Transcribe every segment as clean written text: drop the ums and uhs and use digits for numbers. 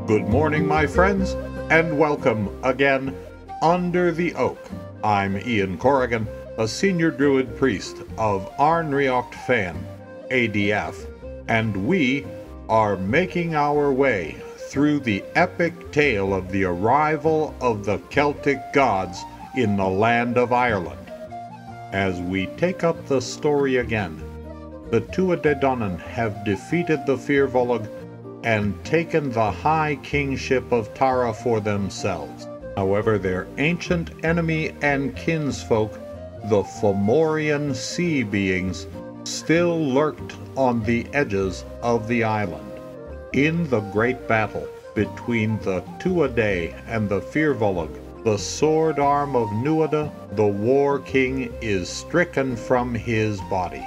Good morning, my friends, and welcome again Under the Oak. I'm Ian Corrigan, a senior Druid priest of Arnriocht Fan, ADF, and we are making our way through the epic tale of the arrival of the Celtic gods in the land of Ireland. As we take up the story again, the Tuatha De Danaan have defeated the Firbolg and taken the high kingship of Tara for themselves. However, their ancient enemy and kinsfolk, the Fomorian sea beings, still lurked on the edges of the island. In the great battle between the Tuatha and the Firbolg, the sword arm of Nuada, the war king, is stricken from his body.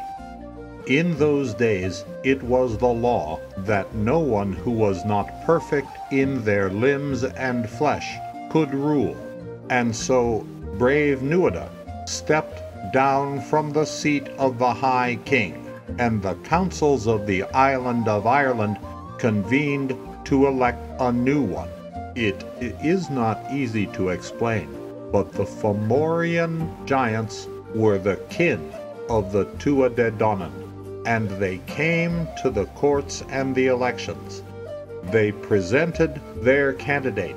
In those days it was the law that no one who was not perfect in their limbs and flesh could rule, and so brave Nuada stepped down from the seat of the High King, and the councils of the island of Ireland convened to elect a new one. It is not easy to explain, but the Fomorian giants were the kin of the Tuatha De Danaan, and they came to the courts and the elections. They presented their candidate,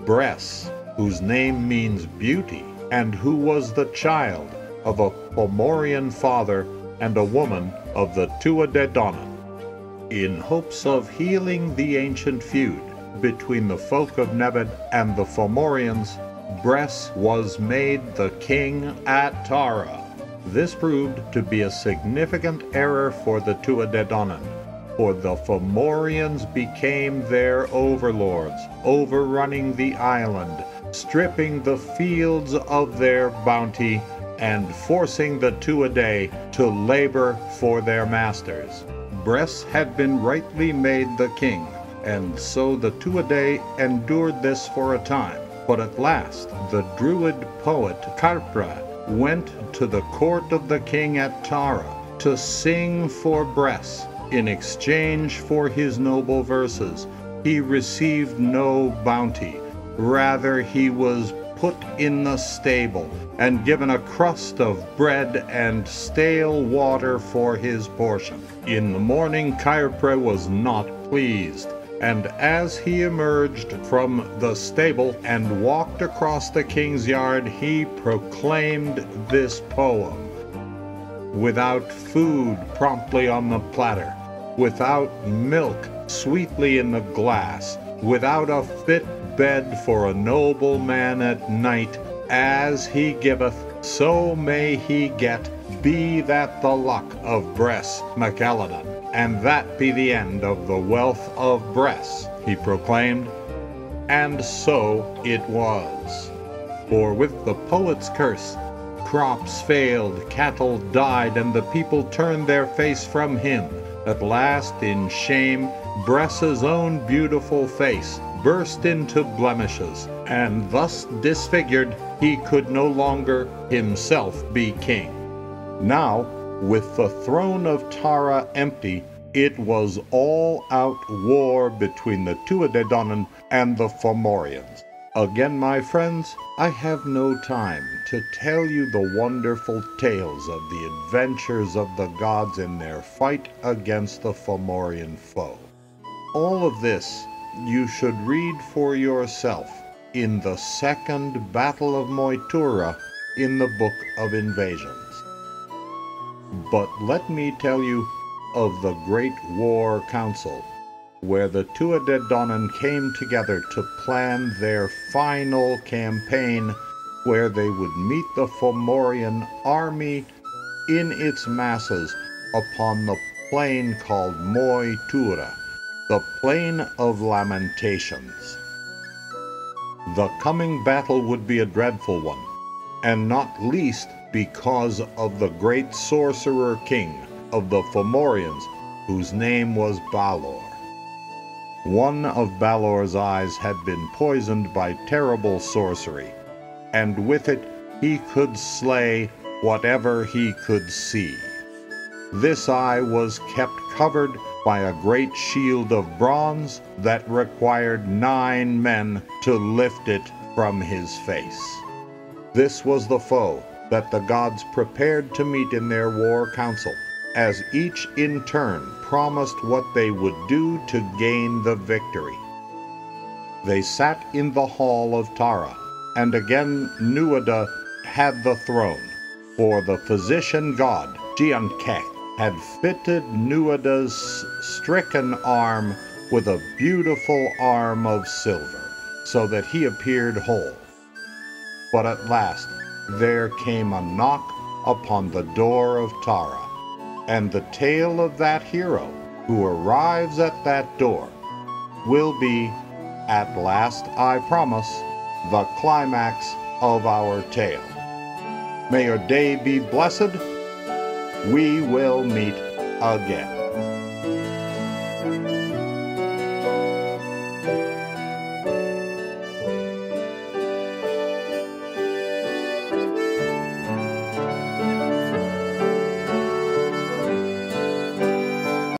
Bress, whose name means beauty, and who was the child of a Fomorian father and a woman of the Tuatha De Danaan. In hopes of healing the ancient feud between the folk of Nebed and the Fomorians, Bress was made the king at Tara. This proved to be a significant error for the Tuatha De Danaan, for the Fomorians became their overlords, overrunning the island, stripping the fields of their bounty, and forcing the Tuatha to labor for their masters. Bress had been rightly made the king, and so the Tuatha endured this for a time. But at last, the Druid poet Carpra went to the court of the king at Tara to sing for Bress. In exchange for his noble verses, he received no bounty. Rather, he was put in the stable and given a crust of bread and stale water for his portion. In the morning, Cairbre was not pleased, and as he emerged from the stable and walked across the king's yard, he proclaimed this poem. Without food promptly on the platter, without milk sweetly in the glass, without a fit bed for a noble man at night, as he giveth, so may he get, be that the luck of Bress MacElladon, and that be the end of the wealth of Bress, he proclaimed. And so it was. For with the poet's curse, crops failed, cattle died, and the people turned their face from him. At last, in shame, Bress's own beautiful face burst into blemishes, and thus disfigured, he could no longer himself be king. Now, with the throne of Tara empty, it was all-out war between the Tuatha De Danaan and the Fomorians. Again, my friends, I have no time to tell you the wonderful tales of the adventures of the gods in their fight against the Fomorian foe. All of this you should read for yourself in the Second Battle of Moytura in the Book of Invasions. But let me tell you of the Great War Council, where the Tuatha De Danaan came together to plan their final campaign, where they would meet the Fomorian army in its masses upon the plain called Moytura, the Plain of Lamentations. The coming battle would be a dreadful one, and not least because of the great sorcerer king of the Fomorians, whose name was Balor. One of Balor's eyes had been poisoned by terrible sorcery, and with it he could slay whatever he could see. this eye was kept covered by a great shield of bronze that required 9 men to lift it from his face. This was the foe that the gods prepared to meet in their war council, as each in turn promised what they would do to gain the victory. They sat in the hall of Tara, and again Nuada had the throne, for the physician god Giankech had fitted Nuada's stricken arm with a beautiful arm of silver, so that he appeared whole. But at last there came a knock upon the door of Tara, and the tale of that hero who arrives at that door will be, at last I promise, the climax of our tale. May your day be blessed. We will meet again.